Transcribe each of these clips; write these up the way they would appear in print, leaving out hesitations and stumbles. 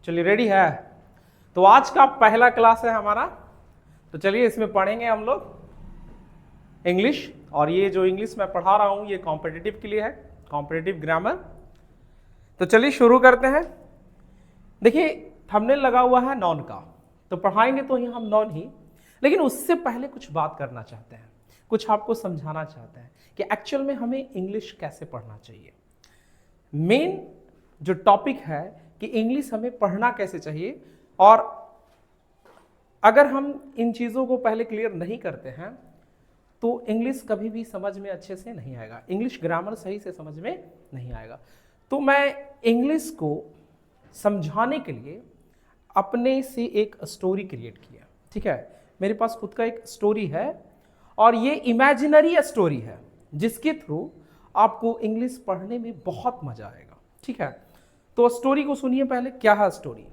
चलिए रेडी है। तो आज का पहला क्लास है हमारा। तो चलिए इसमें पढ़ेंगे हम लोग इंग्लिश, और ये जो इंग्लिश मैं पढ़ा रहा हूँ ये कॉम्पिटिटिव के लिए है, कॉम्पिटिटिव ग्रामर। तो चलिए शुरू करते हैं। देखिए थंबनेल लगा हुआ है नॉन का, तो पढ़ाएंगे तो ही हम नॉन ही, लेकिन उससे पहले कुछ बात करना चाहते हैं, कुछ आपको समझाना चाहते हैं कि एक्चुअल में हमें इंग्लिश कैसे पढ़ना चाहिए। मेन जो टॉपिक है कि इंग्लिश हमें पढ़ना कैसे चाहिए, और अगर हम इन चीज़ों को पहले क्लियर नहीं करते हैं तो इंग्लिश कभी भी समझ में अच्छे से नहीं आएगा, इंग्लिश ग्रामर सही से समझ में नहीं आएगा। तो मैं इंग्लिश को समझाने के लिए अपने से एक स्टोरी क्रिएट किया। ठीक है, मेरे पास खुद का एक स्टोरी है और ये इमेजिनरी स्टोरी है जिसके थ्रू आपको इंग्लिश पढ़ने में बहुत मजा आएगा। ठीक है, तो स्टोरी को सुनिए पहले। क्या है स्टोरी?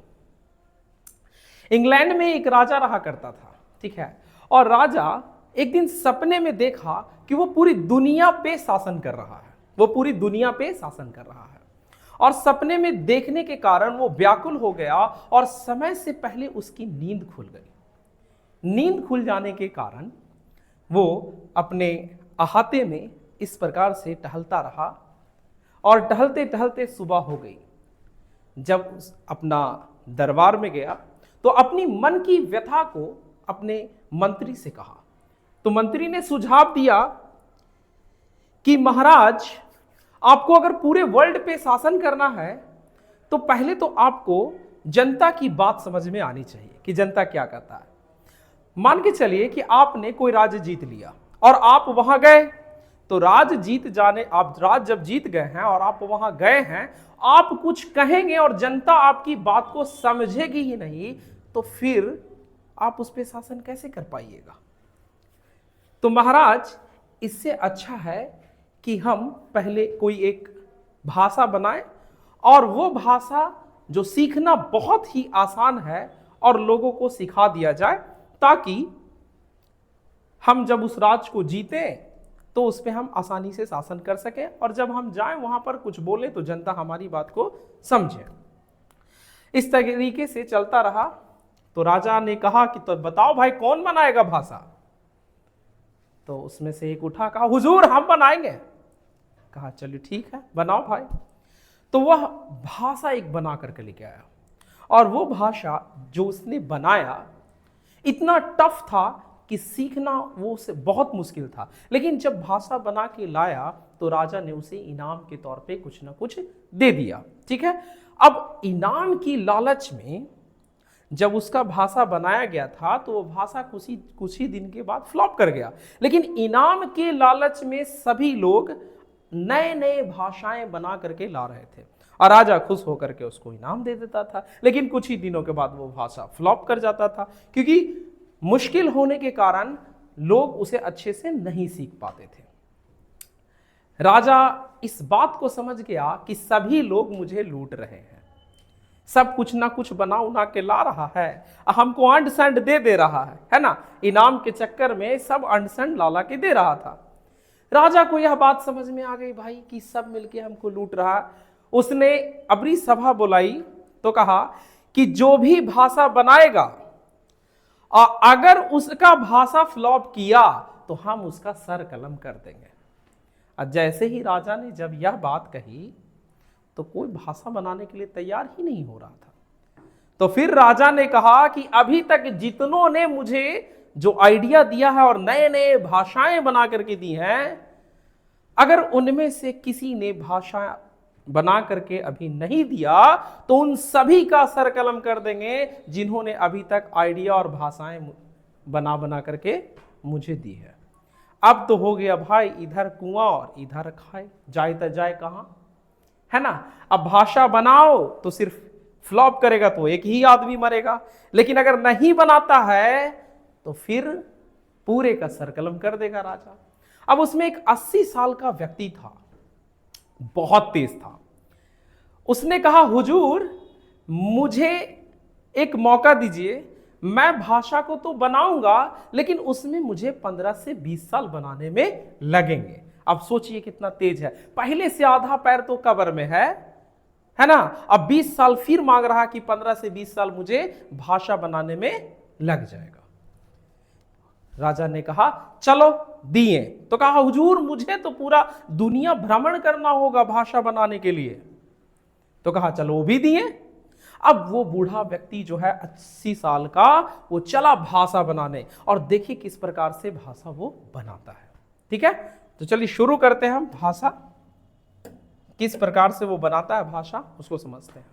इंग्लैंड में एक राजा रहा करता था। ठीक है, और राजा एक दिन सपने में देखा कि वो पूरी दुनिया पे शासन कर रहा है, वो पूरी दुनिया पे शासन कर रहा है। और सपने में देखने के कारण वो व्याकुल हो गया और समय से पहले उसकी नींद खुल गई। नींद खुल जाने के कारण वो अपने अहाते में इस प्रकार से टहलता रहा और टहलते टहलते सुबह हो गई। जब अपना दरबार में गया तो अपनी मन की व्यथा को अपने मंत्री से कहा। तो मंत्री ने सुझाव दिया कि महाराज, आपको अगर पूरे वर्ल्ड पे शासन करना है तो पहले तो आपको जनता की बात समझ में आनी चाहिए कि जनता क्या कहता है। मान के चलिए कि आपने कोई राज्य जीत लिया और आप वहां गए, तो राज जीत जाने, आप राज जब जीत गए हैं और आप वहां गए हैं, आप कुछ कहेंगे और जनता आपकी बात को समझेगी ही नहीं, तो फिर आप उस पर शासन कैसे कर पाइएगा। तो महाराज, इससे अच्छा है कि हम पहले कोई एक भाषा बनाएं और वो भाषा जो सीखना बहुत ही आसान है और लोगों को सिखा दिया जाए, ताकि हम जब उस राज को जीतें तो उस पर हम आसानी से शासन कर सकें, और जब हम जाएं वहां पर कुछ बोले तो जनता हमारी बात को समझे। इस तरीके से चलता रहा। तो राजा ने कहा कि तो बताओ भाई, कौन बनाएगा भाषा? तो उसमें से एक उठा, कहा हुजूर हम बनाएंगे। कहा चलिए ठीक है, बनाओ भाई। तो वह भाषा एक बना करके लेके आया, और वो भाषा जो उसने बनाया इतना टफ था कि सीखना वो उसे बहुत मुश्किल था। लेकिन जब भाषा बना के लाया तो राजा ने उसे इनाम के तौर पे कुछ ना कुछ दे दिया। ठीक है, अब इनाम की लालच में जब उसका भाषा बनाया गया था तो वो भाषा कुछ ही दिन के बाद फ्लॉप कर गया। लेकिन इनाम के लालच में सभी लोग नए नए भाषाएं बना करके ला रहे थे, और राजा खुश होकर के उसको इनाम दे देता था। लेकिन कुछ ही दिनों के बाद वो भाषा फ्लॉप कर जाता था, क्योंकि मुश्किल होने के कारण लोग उसे अच्छे से नहीं सीख पाते थे। राजा इस बात को समझ गया कि सभी लोग मुझे लूट रहे हैं, सब कुछ ना कुछ बना उना के ला रहा है, हमको अंड संड दे रहा है ना। इनाम के चक्कर में सब अंड संड ला के दे रहा था। राजा को यह बात समझ में आ गई भाई कि सब मिलके हमको लूट रहा। उसने अपनी सभा बुलाई तो कहा कि जो भी भाषा बनाएगा और अगर उसका भाषा फ्लॉप किया तो हम उसका सर कलम कर देंगे। और जैसे ही राजा ने जब यह बात कही तो कोई भाषा बनाने के लिए तैयार ही नहीं हो रहा था। तो फिर राजा ने कहा कि अभी तक जितनों ने मुझे जो आइडिया दिया है और नए नए भाषाएं बना करके दी हैं, अगर उनमें से किसी ने भाषा बना करके अभी नहीं दिया तो उन सभी का सर कलम कर देंगे जिन्होंने अभी तक आइडिया और भाषाएं बना करके मुझे दी है। अब तो हो गया भाई, इधर कुआं और इधर खाए, जाए तो जाए कहां, है ना। अब भाषा बनाओ तो सिर्फ फ्लॉप करेगा तो एक ही आदमी मरेगा, लेकिन अगर नहीं बनाता है तो फिर पूरे का सर कलम कर देगा राजा। अब उसमें एक 80 साल का व्यक्ति था, बहुत तेज था। उसने कहा हुजूर, मुझे एक मौका दीजिए, मैं भाषा को तो बनाऊंगा लेकिन उसमें मुझे 15 से 20 साल बनाने में लगेंगे। अब सोचिए कितना तेज है, पहले से आधा पैर तो कब्र में है है ना। अब 20 साल फिर मांग रहा कि 15 से 20 साल मुझे भाषा बनाने में लग जाएगा। राजा ने कहा चलो दिए। तो कहा हुजूर मुझे तो पूरा दुनिया भ्रमण करना होगा भाषा बनाने के लिए। तो कहा चलो वो भी दिए। अब वो बूढ़ा व्यक्ति जो है 80 साल का, वो चला भाषा बनाने, और देखिए किस प्रकार से भाषा वो बनाता है। ठीक है, तो चलिए शुरू करते हैं हम भाषा, किस प्रकार से वो बनाता है भाषा उसको समझते हैं।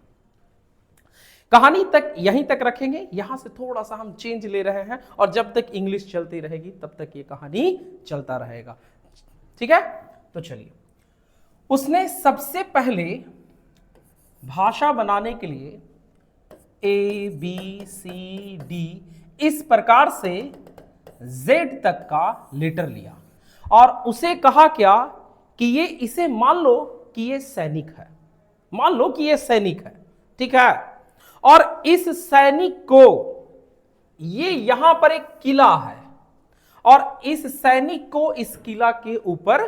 कहानी तक यहीं तक रखेंगे, यहां से थोड़ा सा हम चेंज ले रहे हैं, और जब तक इंग्लिश चलती रहेगी तब तक ये कहानी चलता रहेगा। ठीक है, तो चलिए। उसने सबसे पहले भाषा बनाने के लिए ABCD इस प्रकार से Z तक का लेटर लिया, और उसे कहा क्या कि ये इसे मान लो कि ये सैनिक है, मान लो कि ये सैनिक है। ठीक है, और इस सैनिक को, ये यहां पर एक किला है, और इस सैनिक को इस किला के ऊपर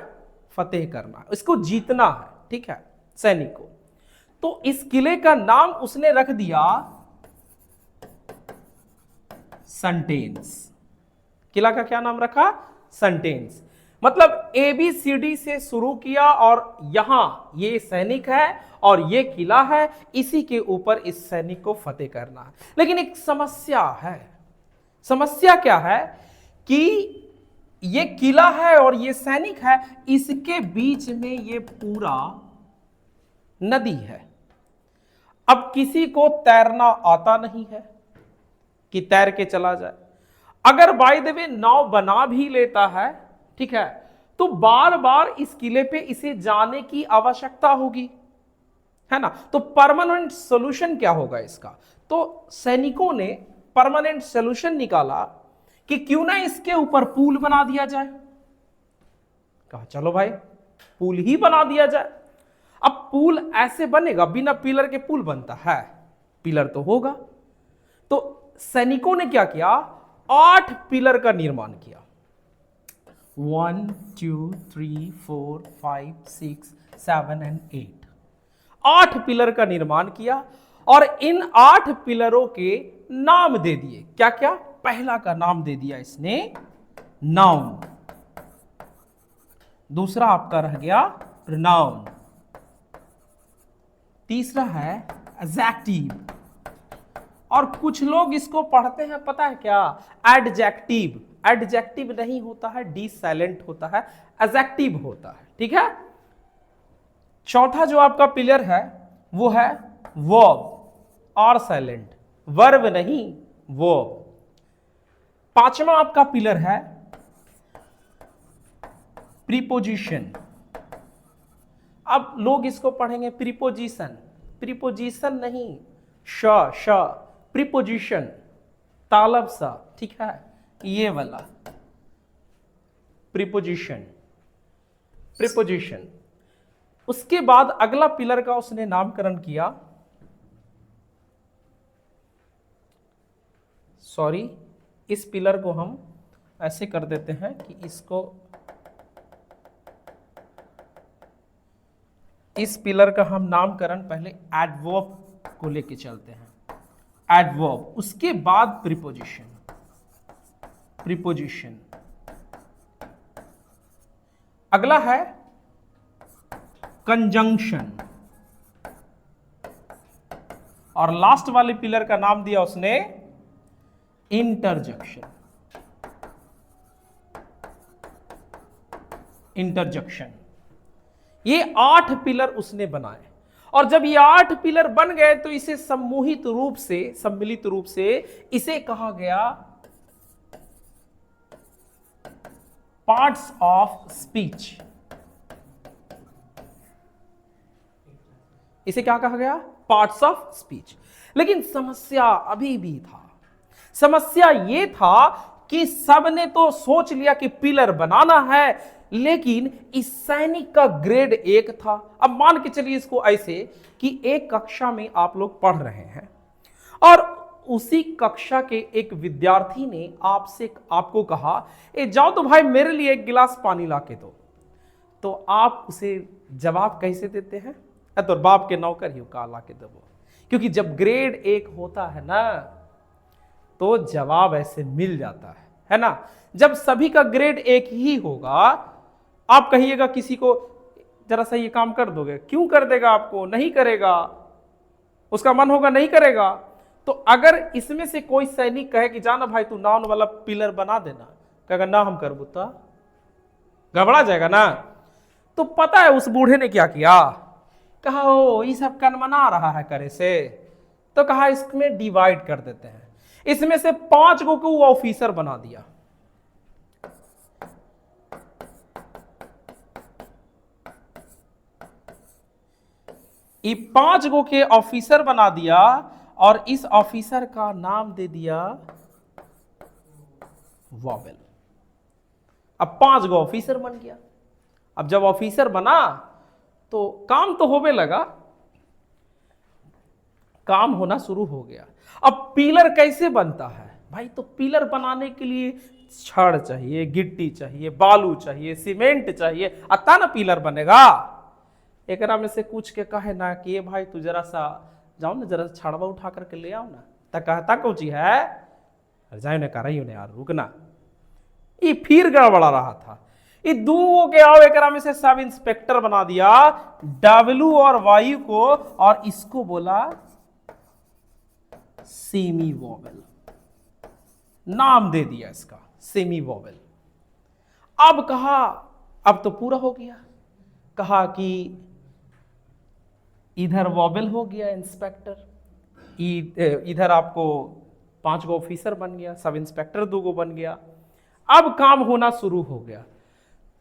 फतेह करना है, इसको जीतना है। ठीक है, सैनिक को। तो इस किले का नाम उसने रख दिया संटेंस। किला का क्या नाम रखा? संटेंस। मतलब ABCD से शुरू किया, और यहां ये सैनिक है और ये किला है, इसी के ऊपर इस सैनिक को फतेह करना है। लेकिन एक समस्या है। समस्या क्या है कि ये किला है और ये सैनिक है, इसके बीच में ये पूरा नदी है। अब किसी को तैरना आता नहीं है कि तैर के चला जाए। अगर बाय द वे नाव बना भी लेता है, ठीक है, तो बार बार इस किले पे इसे जाने की आवश्यकता होगी, है ना। तो परमानेंट सॉल्यूशन क्या होगा इसका? तो सैनिकों ने परमानेंट सॉल्यूशन निकाला कि क्यों ना इसके ऊपर पुल बना दिया जाए। कहा चलो भाई पुल ही बना दिया जाए। अब पुल ऐसे बनेगा, बिना पिलर के पुल बनता है? पिलर तो होगा। तो सैनिकों ने क्या किया? 8 पिलर का निर्माण किया। 1 2 3 4 5 6 7 एंड 8, 8 पिलर का निर्माण किया, और इन 8 पिलरों के नाम दे दिए। क्या क्या? पहला का नाम दे दिया इसने नाउन, दूसरा आपका रह गया प्रोनाउन, तीसरा है एडजेक्टिव, और कुछ लोग इसको पढ़ते हैं पता है क्या? एडजेक्टिव। एडजेक्टिव नहीं होता है, डी साइलेंट होता है, एडजेक्टिव होता है। ठीक है। चौथा जो आपका पिलर है वो है वर्ब, आर साइलेंट, वर्ब नहीं वर्ब। पांचवा आपका पिलर है प्रीपोजिशन। अब लोग इसको पढ़ेंगे प्रीपोजिशन, प्रीपोजिशन नहीं, श प्रीपोजिशन, तालब सा। ठीक है, ये वाला प्रीपोजिशन, प्रीपोजिशन। उसके बाद अगला पिलर का उसने नामकरण किया, सॉरी इस पिलर को हम ऐसे कर देते हैं कि इसको, इस पिलर का हम नामकरण पहले एडवर्ब को लेके चलते हैं। एडवर्ब, उसके बाद प्रीपोजिशन, प्रीपोजिशन। अगला है कंजंक्शन, और लास्ट वाले पिलर का नाम दिया उसने इंटरजेक्शन, इंटरजेक्शन। ये 8 पिलर उसने बनाए, और जब ये 8 पिलर बन गए तो इसे सम्मिलित रूप से, सम्मिलित रूप से इसे कहा गया पार्ट्स ऑफ स्पीच। इसे क्या कहा गया? Parts of speech. लेकिन समस्या अभी भी था। समस्या यह था कि सबने तो सोच लिया कि पिलर बनाना है, लेकिन इस सैनिक का ग्रेड 1 था। अब मान के चलिए इसको ऐसे कि एक कक्षा में आप लोग पढ़ रहे हैं, और उसी कक्षा के एक विद्यार्थी ने आपसे, आपको कहा ए जाओ तो भाई मेरे लिए 1 गिलास पानी ला के दो। तो आप उसे जवाब कैसे देते हैं? तो बाप के नौकर ही काला के दबो। क्योंकि जब ग्रेड 1 होता है ना तो जवाब ऐसे मिल जाता है ना। जब सभी का ग्रेड 1 ही होगा, आप कहिएगा किसी को जरा सा ये काम कर दोगे, क्यों कर देगा, आपको नहीं करेगा, उसका मन होगा नहीं करेगा। तो अगर इसमें से कोई सैनिक कहे कि जाना भाई तू नाउन वाला पिलर बना देना, कहेगा ना हम कर बुता, गड़बड़ा जाएगा ना। तो पता है उस बूढ़े ने क्या किया, कहा ओ ये सब कनमना रहा है करे से, तो कहा इसमें डिवाइड कर देते हैं। इसमें से 5 को वो ऑफिसर बना दिया। ये 5 गो के ऑफिसर बना दिया और इस ऑफिसर का नाम दे दिया वॉवेल। अब 5 गो ऑफिसर बन गया। अब जब ऑफिसर बना तो काम तो होने लगा, काम होना शुरू हो गया। अब पिलर कैसे बनता है भाई, तो पिलर बनाने के लिए छड़ चाहिए, गिट्टी चाहिए, बालू चाहिए, सीमेंट चाहिए, अतः ना पिलर बनेगा। एकरा में से कुछ के कहे ना कि ये भाई तू जरा सा जाओ ना, जरा छड़वा उठा करके ले आओ ना, तक कहता कौची है, जाए ने कर यार रुकना। ये फिर गड़बड़ा रहा था। ये दो के आओ एकरा में से सब इंस्पेक्टर बना दिया, डब्लू और वायु को, और इसको बोला सेमी वॉवेल, नाम दे दिया इसका सेमी वॉवेल। अब कहा अब तो पूरा हो गया, कहा कि इधर वॉवेल हो गया इंस्पेक्टर, इधर आपको 5 गो ऑफिसर बन गया, सब इंस्पेक्टर 2 गो बन गया। अब काम होना शुरू हो गया।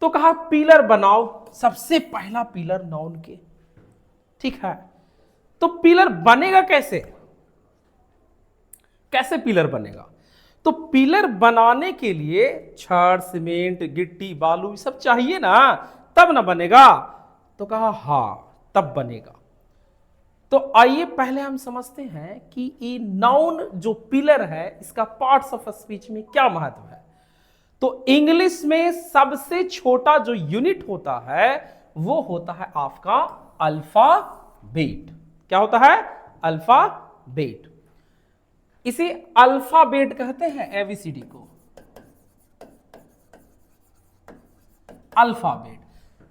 तो कहा पिलर बनाओ, सबसे पहला पिलर नाउन के, ठीक है। तो पिलर बनेगा कैसे, कैसे पिलर बनेगा, तो पिलर बनाने के लिए छड़, सीमेंट, गिट्टी, बालू सब चाहिए ना, तब ना बनेगा। तो कहा हाँ तब बनेगा। तो आइए पहले हम समझते हैं कि ये नाउन जो पिलर है इसका पार्ट्स ऑफ स्पीच में क्या महत्व है। तो इंग्लिश में सबसे छोटा जो यूनिट होता है वो होता है आपका अल्फाबेट। क्या होता है, अल्फाबेट। इसे अल्फाबेट कहते हैं, एबीसीडी को अल्फाबेट।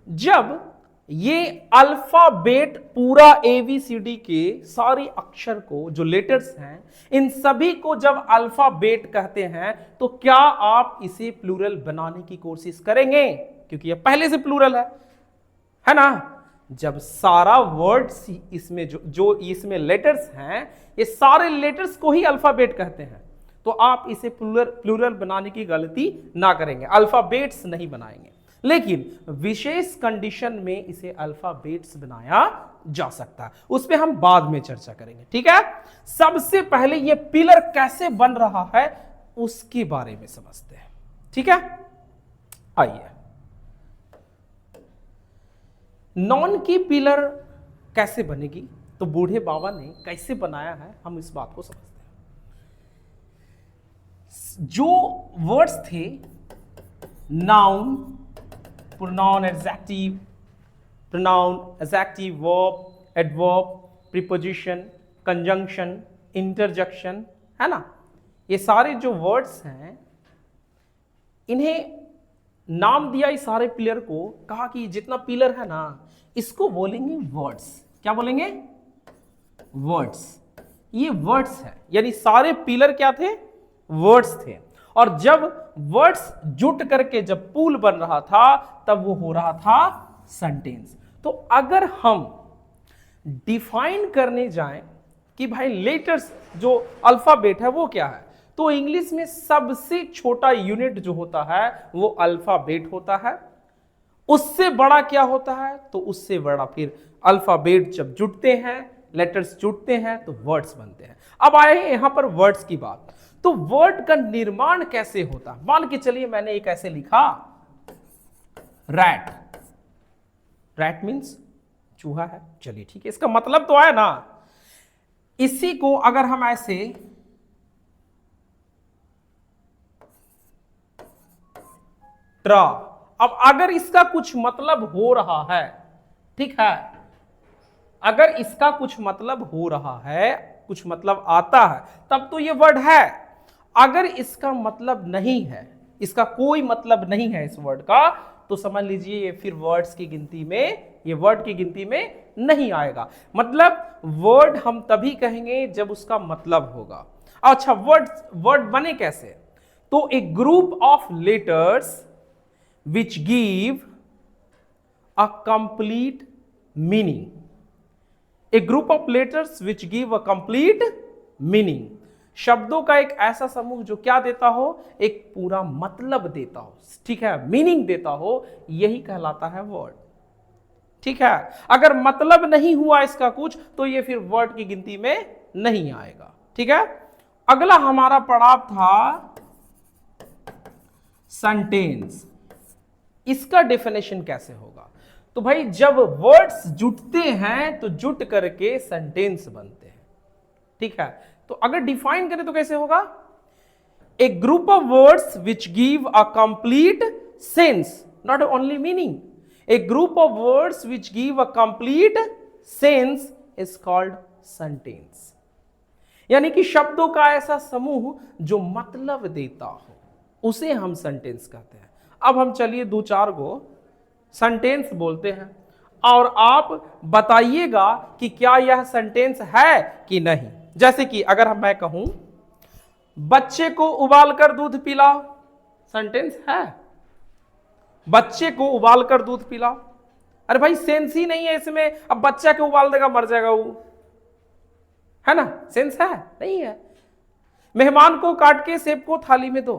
जब ये अल्फाबेट पूरा एबीसीडी के सारे अक्षर को, जो लेटर्स हैं, इन सभी को जब अल्फाबेट कहते हैं तो क्या आप इसे प्लूरल बनाने की कोशिश करेंगे, क्योंकि ये पहले से प्लूरल है ना। जब सारा वर्ड्स इसमें जो इसमें लेटर्स हैं, ये सारे लेटर्स को ही अल्फाबेट कहते हैं, तो आप इसे प्लूरल बनाने की गलती ना करेंगे, अल्फाबेट्स नहीं बनाएंगे। लेकिन विशेष कंडीशन में इसे अल्फाबेट्स बनाया जा सकता है, उस पर हम बाद में चर्चा करेंगे, ठीक है। सबसे पहले ये पिलर कैसे बन रहा है उसके बारे में समझते हैं, ठीक है। आइए, नॉन की पिलर कैसे बनेगी, तो बूढ़े बाबा ने कैसे बनाया है, हम इस बात को समझते हैं। जो वर्ड्स थे noun, pronoun, adjective, verb, adverb, preposition, conjunction, interjection, है ना, ये सारे जो वर्ड्स हैं इन्हें नाम दिया इस सारे पिलर को, कहा कि जितना पिलर है ना इसको बोलेंगे वर्ड्स। क्या बोलेंगे, वर्ड्स। ये वर्ड्स है, यानी सारे पिलर क्या थे, वर्ड्स थे। और जब वर्ड्स जुट करके जब पुल बन रहा था तब वो हो रहा था सेंटेंस। तो अगर हम डिफाइन करने जाएं कि भाई लेटर्स जो अल्फाबेट है वो क्या है, तो इंग्लिश में सबसे छोटा यूनिट जो होता है वो अल्फाबेट होता है। उससे बड़ा क्या होता है, तो उससे बड़ा फिर अल्फाबेट जब जुटते हैं, लेटर्स जुटते हैं तो वर्ड्स बनते हैं। अब आए यहां पर वर्ड्स की बात, तो वर्ड का निर्माण कैसे होता है। मान के चलिए मैंने एक ऐसे लिखा रैट, रैट मीन्स चूहा है, चलिए ठीक है, इसका मतलब तो आया ना। इसी को अगर हम ऐसे ट्रा, अब अगर इसका कुछ मतलब हो रहा है, ठीक है, अगर इसका कुछ मतलब हो रहा है, कुछ मतलब आता है, तब तो ये वर्ड है। अगर इसका मतलब नहीं है, इसका कोई मतलब नहीं है इस वर्ड का, तो समझ लीजिए ये फिर वर्ड्स की गिनती में, ये वर्ड की गिनती में नहीं आएगा। मतलब वर्ड हम तभी कहेंगे जब उसका मतलब होगा। अच्छा, वर्ड बने कैसे? तो a group of letters which give a complete meaning, a group of letters which give a complete meaning, शब्दों का एक ऐसा समूह जो क्या देता हो, एक पूरा मतलब देता हो, ठीक है, मीनिंग देता हो, यही कहलाता है वर्ड। ठीक है, अगर मतलब नहीं हुआ इसका कुछ, तो ये फिर वर्ड की गिनती में नहीं आएगा। ठीक है, अगला हमारा पड़ाव था सेंटेंस। इसका डेफिनेशन कैसे होगा? तो भाई जब वर्ड्स जुटते हैं तो जुट करके सेंटेंस बनते हैं। ठीक है, तो अगर डिफाइन करें तो कैसे होगा? A group of words which give a complete sense, not only meaning, a group of words which give a complete sense is called sentence. यानी कि शब्दों का ऐसा समूह जो मतलब देता हो, उसे हम सेंटेंस कहते हैं। अब हम चलिए दो चार गो सेंटेंस बोलते हैं और आप बताइएगा कि क्या यह सेंटेंस है कि नहीं। जैसे कि अगर मैं कहूं बच्चे को उबालकर दूध पिलाओ, सेंटेंस है। बच्चे को उबालकर दूध पिलाओ, अरे भाई सेंस ही नहीं है इसमें। अब बच्चा के उबाल देगा, मर जाएगा वो, है ना, सेंस है नहीं है। मेहमान को काट के सेब को थाली में दो,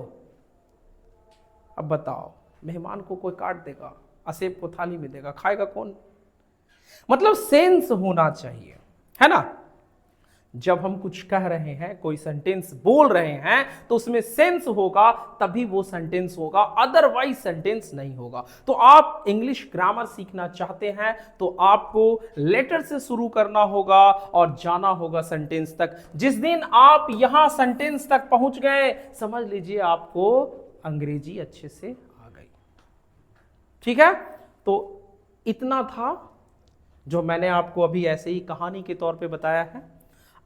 अब बताओ मेहमान को कोई काट देगा और सेब को थाली में देगा, खाएगा कौन? मतलब सेंस होना चाहिए, है ना। जब हम कुछ कह रहे हैं, कोई सेंटेंस बोल रहे हैं, तो उसमें सेंस होगा तभी वो सेंटेंस होगा, अदरवाइज सेंटेंस नहीं होगा। तो आप इंग्लिश ग्रामर सीखना चाहते हैं तो आपको लेटर से शुरू करना होगा और जाना होगा सेंटेंस तक। जिस दिन आप यहां सेंटेंस तक पहुंच गए, समझ लीजिए आपको अंग्रेजी अच्छे से आ गई। ठीक है, तो इतना था जो मैंने आपको अभी ऐसे ही कहानी के तौर पे बताया है।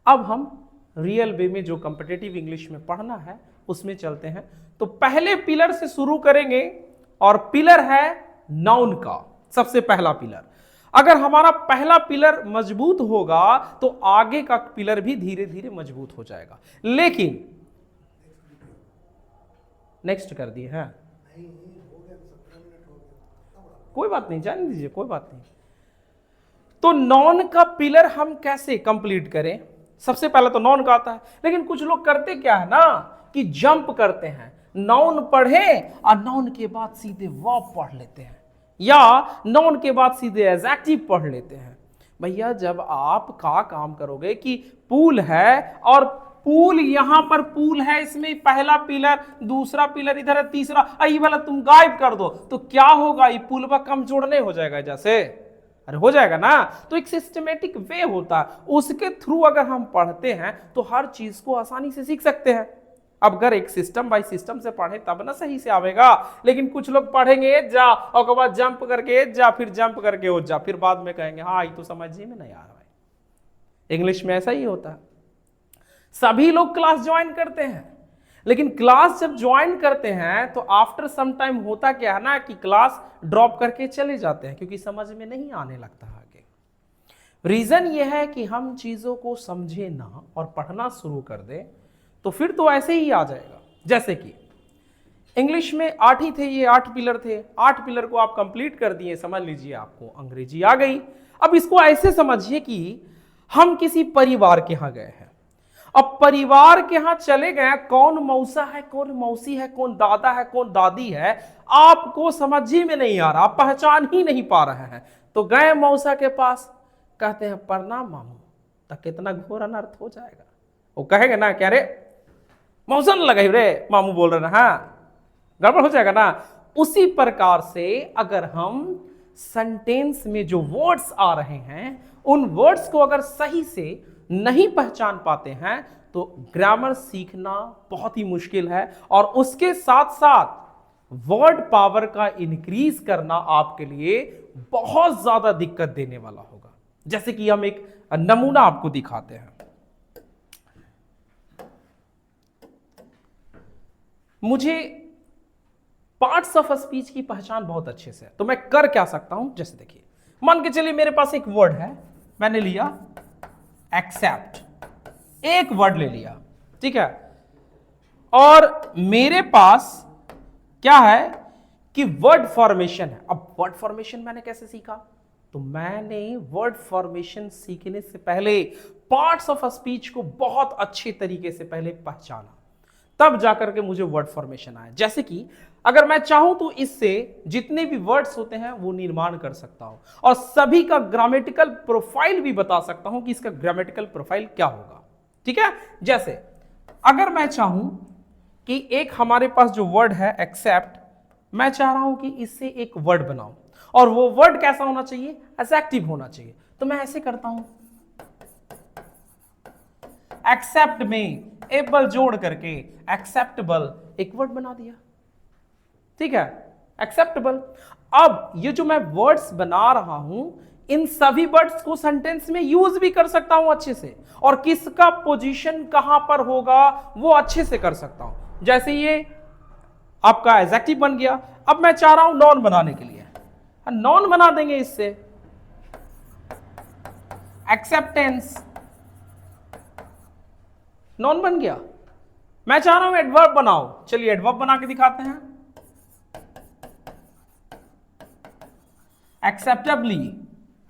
अब हम रियल वे में जो कॉम्पिटिटिव इंग्लिश में पढ़ना है उसमें चलते हैं। तो पहले पिलर से शुरू करेंगे और पिलर है नाउन का, सबसे पहला पिलर। अगर हमारा पहला पिलर मजबूत होगा तो आगे का पिलर भी धीरे धीरे मजबूत हो जाएगा। लेकिन नेक्स्ट कर दिए हैं, कोई बात नहीं, जाने दीजिए, कोई बात नहीं। तो नॉन का पिलर हम कैसे कंप्लीट करें? सबसे पहले तो नॉन का आता है, लेकिन कुछ लोग करते क्या है ना कि जंप करते हैं, नाउन पढ़े और नाउन के बाद सीधे वर्ब पढ़ लेते हैं, या नाउन के बाद सीधे एडजेक्टिव पढ़ लेते हैं। भैया जब आप का काम करोगे कि पूल है और पूल यहां पर पूल है, इसमें पहला पिलर, दूसरा पिलर इधर है, तीसरा आई वाला तुम गायब कर दो, तो क्या होगा? ये पुल पर कम जोड़ने हो जाएगा जैसे, अरे हो जाएगा ना। तो एक सिस्टमेटिक वे होता है, उसके थ्रू अगर हम पढ़ते हैं तो हर चीज को आसानी से सीख सकते हैं। अब अगर एक सिस्टम बाय सिस्टम से पढ़े तब ना सही से आवेगा। लेकिन कुछ लोग पढ़ेंगे जा और के बाद जंप करके जा, फिर जंप करके हो जा, फिर बाद में कहेंगे हाँ ये तो समझ ही में नहीं आ रहा है। इंग्लिश में ऐसा ही होता है। सभी लोग क्लास ज्वाइन करते हैं, लेकिन क्लास जब ज्वाइन करते हैं तो आफ्टर सम टाइम होता क्या है ना कि क्लास ड्रॉप करके चले जाते हैं, क्योंकि समझ में नहीं आने लगता आगे। रीजन यह है कि हम चीजों को समझे ना और पढ़ना शुरू कर दें तो फिर तो ऐसे ही आ जाएगा। जैसे कि इंग्लिश में 8 ही थे, ये 8 पिलर थे, 8 पिलर को आप कंप्लीट कर दिए, समझ लीजिए आपको अंग्रेजी आ गई। अब इसको ऐसे समझिए कि हम किसी परिवार के यहां गए हैं। अब परिवार के यहां चले गए, कौन मौसा है, कौन मौसी है, कौन दादा है, कौन दादी है, आपको समझ ही में नहीं आ रहा, आप पहचान ही नहीं पा रहे हैं। तो गए मौसा के पास, कहते हैं प्रणाम मामू, तो कितना घोर अनर्थ हो जाएगा। वो कहेगा ना क्या रे मौसा न लगे रे, मामू बोल रहे ना, हाँ गड़बड़ हो जाएगा ना। उसी प्रकार से अगर हम सेंटेंस में जो वर्ड्स आ रहे हैं, उन वर्ड्स को अगर सही से नहीं पहचान पाते हैं तो ग्रामर सीखना बहुत ही मुश्किल है, और उसके साथ साथ वर्ड पावर का इंक्रीज करना आपके लिए बहुत ज्यादा दिक्कत देने वाला होगा। जैसे कि हम एक नमूना आपको दिखाते हैं। मुझे पार्ट्स ऑफ स्पीच की पहचान बहुत अच्छे से है, तो मैं कर क्या सकता हूं, जैसे देखिए मान के चलिए मेरे पास एक वर्ड है, मैंने लिया एक्सेप्ट, एक वर्ड ले लिया, ठीक है, और मेरे पास क्या है कि वर्ड फॉर्मेशन है। अब वर्ड फॉर्मेशन मैंने कैसे सीखा, तो मैंने वर्ड फॉर्मेशन सीखने से पहले पार्ट्स ऑफ स्पीच को बहुत अच्छे तरीके से पहले पहचाना, तब जाकर के मुझे वर्ड फॉर्मेशन आया। जैसे कि अगर मैं चाहूं तो इससे जितने भी वर्ड्स होते हैं वो निर्माण कर सकता हूं और सभी का ग्रामेटिकल प्रोफाइल भी बता सकता हूं कि इसका ग्रामेटिकल प्रोफाइल क्या होगा, ठीक है। जैसे अगर मैं चाहूं कि एक हमारे पास जो वर्ड है एक्सेप्ट, मैं चाह रहा हूं कि इससे एक वर्ड बनाऊं और वो वर्ड कैसा होना चाहिए, एडजेक्टिव होना चाहिए, तो मैं ऐसे करता हूं, एक्सेप्ट में एबल जोड़ करके एक्सेप्टेबल एक वर्ड बना दिया, ठीक है, एक्सेप्टेबल। अब ये जो मैं वर्ड्स बना रहा हूं, इन सभी वर्ड्स को सेंटेंस में यूज भी कर सकता हूं अच्छे से, और किसका पोजीशन कहां पर होगा वो अच्छे से कर सकता हूं। जैसे ये आपका एडजेक्टिव बन गया, अब मैं चाह रहा हूं नॉन बनाने के लिए, नॉन बना देंगे इससे, एक्सेप्टेंस नॉन बन गया। मैं चाह रहा हूं एडवर्ब बनाओ, चलिए एडवर्ब बना के दिखाते हैं, एक्सेप्टेबली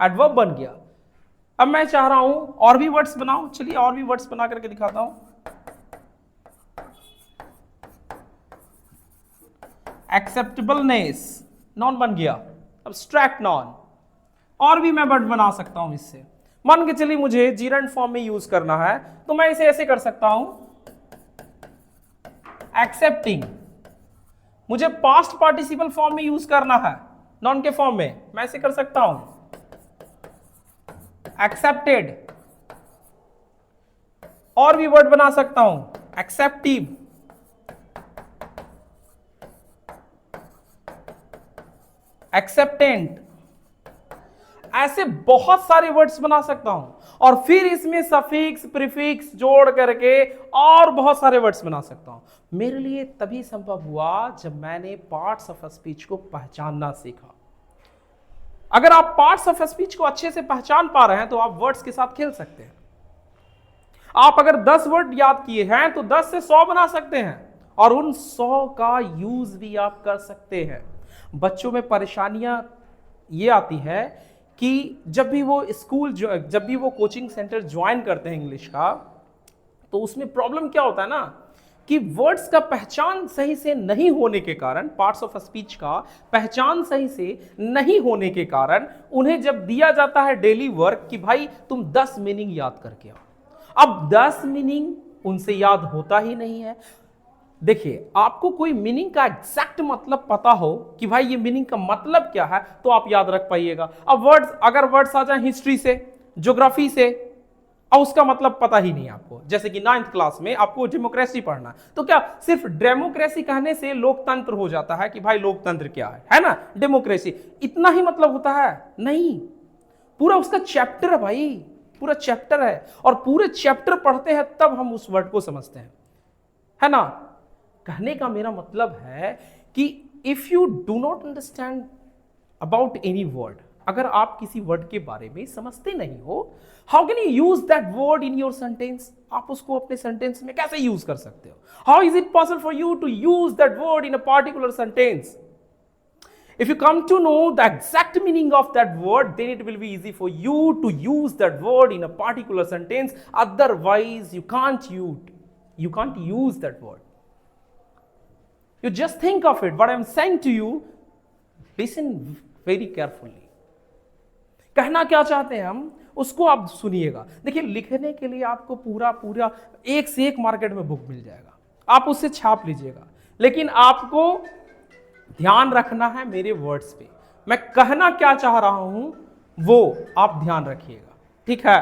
एडवर्ब बन गया। अब मैं चाह रहा हूं और भी वर्ड्स बनाओ, चलिए और भी वर्ड्स बना करके दिखाता हूं, एक्सेप्टेबलनेस नॉन बन गया, अब्स्ट्रैक्ट नॉन, और भी मैं वर्ड बना सकता हूं इससे। मान के चलिए मुझे जीरंड फॉर्म में यूज करना है, तो मैं इसे ऐसे कर सकता हूं, एक्सेप्टिंग। मुझे पास्ट पार्टिसिपल फॉर्म में यूज करना है, नॉन के फॉर्म में, मैं ऐसे कर सकता हूं, एक्सेप्टेड। और भी वर्ड बना सकता हूं, एक्सेप्टिव, एक्सेप्टेंट, ऐसे बहुत सारे वर्ड्स बना सकता हूं, और फिर इसमें सफिक्स प्रीफिक्स जोड़ करके और बहुत सारे वर्ड्स बना सकता हूं। मेरे लिए तभी संभव हुआ जब मैंने पार्ट्स ऑफ स्पीच को पहचानना सीखा। अगर आप पार्ट्स ऑफ स्पीच को अच्छे से पहचान पा रहे हैं तो आप वर्ड्स के साथ खेल सकते हैं। आप अगर 10 वर्ड याद किए हैं तो 10 से 100 बना सकते हैं, और उन 100 का यूज भी आप कर सकते हैं। बच्चों में परेशानियां ये आती है कि जब भी वो स्कूल जब भी वो कोचिंग सेंटर ज्वाइन करते हैं इंग्लिश का, तो उसमें प्रॉब्लम क्या होता है ना कि वर्ड्स का पहचान सही से नहीं होने के कारण, पार्ट्स ऑफ स्पीच का पहचान सही से नहीं होने के कारण, उन्हें जब दिया जाता है डेली वर्क कि भाई तुम 10 मीनिंग याद करके आओ, अब 10 मीनिंग उनसे याद होता ही नहीं है। देखिए, आपको कोई मीनिंग का एग्जैक्ट मतलब पता हो कि भाई ये मीनिंग का मतलब क्या है, तो आप याद रख पाइएगा। अब वर्ड्स, अगर वर्ड्स आ जाए हिस्ट्री से, ज्योग्राफी से, और उसका मतलब पता ही नहीं आपको, जैसे कि 9th क्लास में आपको डेमोक्रेसी पढ़ना, तो क्या सिर्फ डेमोक्रेसी कहने से लोकतंत्र हो जाता है कि भाई लोकतंत्र क्या है ना, डेमोक्रेसी, इतना ही मतलब होता है? नहीं, पूरा उसका चैप्टर है भाई, पूरा चैप्टर है, और पूरे चैप्टर पढ़ते हैं तब हम उस वर्ड को समझते हैं, है ना। कहने का मेरा मतलब है कि if you do not understand about any word, अगर आप किसी वर्ड के बारे में समझते नहीं हो, how can you use that word in your sentence, आप उसको अपने सेंटेंस में कैसे यूज कर सकते हो? How is it possible for you to use that word in a particular sentence? If you come to know the exact meaning of that word, then it will be easy for you to use that word in a particular sentence. Otherwise, you can't use that word. You just think of it. What I am saying to you, listen very carefully. कहना क्या चाहते हैं हम, उसको आप सुनिएगा। देखिए, लिखने के लिए आपको पूरा एक से एक मार्केट में बुक मिल जाएगा, आप उससे छाप लीजिएगा, लेकिन आपको ध्यान रखना है मेरे वर्ड्स पे। मैं कहना क्या चाह रहा हूं वो आप ध्यान रखिएगा, ठीक है।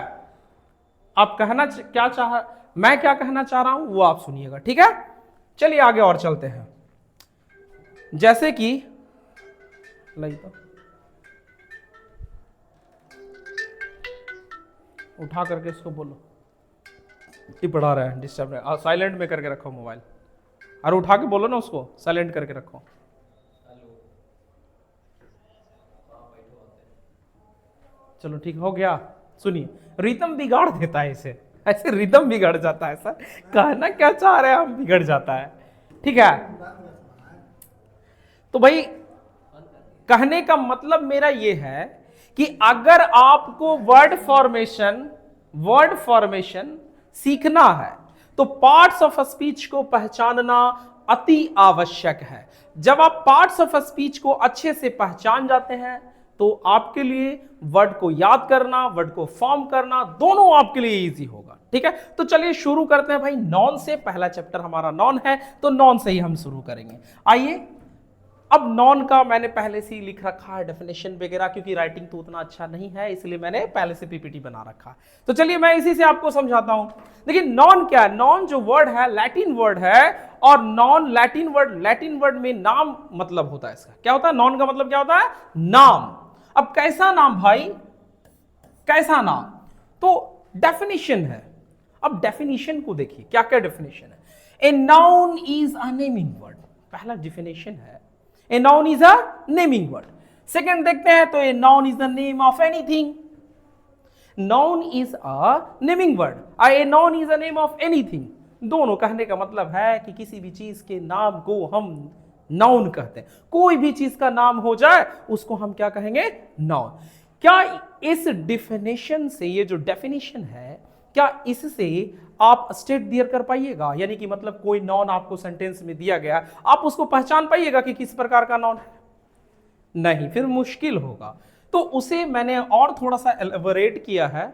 आप कहना क्या मैं क्या कहना चाह रहा हूं वो आप सुनिएगा, ठीक है। चलिए आगे और चलते हैं। जैसे कि उठा करके इसको बोलो, ये पढ़ा रहा है, डिस्टर्ब है, साइलेंट में करके रखो मोबाइल, और उठा के बोलो ना उसको, साइलेंट करके रखो। चलो ठीक हो गया। सुनिए, रिदम बिगाड़ देता है इसे, ऐसे रिदम बिगड़ जाता है सर, कहना क्या चाह रहे हैं हम, बिगड़ जाता है। ठीक है, तो भाई कहने का मतलब मेरा ये है कि अगर आपको वर्ड फॉर्मेशन सीखना है तो पार्ट्स ऑफ स्पीच को पहचानना अति आवश्यक है। जब आप पार्ट्स ऑफ स्पीच को अच्छे से पहचान जाते हैं तो आपके लिए वर्ड को याद करना, वर्ड को फॉर्म करना, दोनों आपके लिए इजी होगा। ठीक है, तो चलिए शुरू करते हैं भाई नॉन से। पहला चैप्टर हमारा नॉन है, तो नॉन से ही हम शुरू करेंगे। आइए, अब नॉन का मैंने पहले से ही लिख रखा है डेफिनेशन वगैरह, क्योंकि राइटिंग तो उतना अच्छा नहीं है, इसलिए मैंने पहले से पीपीटी बना रखा है। तो चलिए मैं इसी से आपको समझाता हूं। देखिए नॉन क्या है, नॉन जो वर्ड है लैटिन वर्ड है, और नॉन लैटिन वर्ड में नाम मतलब होता है इसका। क्या होता है नॉन का मतलब, क्या होता है नाम। अब कैसा नाम भाई, कैसा नाम, तो डेफिनेशन है। अब डेफिनेशन को देखिए क्या क्या डेफिनेशन है। A noun is a naming word, पहला डेफिनेशन है, a noun is a naming word. Second देखते हैं तो a noun is the name of anything, noun is a naming word, a noun is the name of anything. दोनों कहने का मतलब है कि किसी भी चीज के नाम को हम नाउन कहते हैं। कोई भी चीज का नाम हो जाए उसको हम क्या कहेंगे, नाउन। क्या इस डेफिनेशन से, ये जो डेफिनेशन है, क्या इससे आप स्टेट दियर कर पाइएगा, यानी कि मतलब कोई नॉन आपको सेंटेंस में दिया गया, आप उसको पहचान पाइएगा कि किस प्रकार का नॉन है? नहीं, फिर मुश्किल होगा। तो उसे मैंने और थोड़ा सा एलैबोरेट किया है।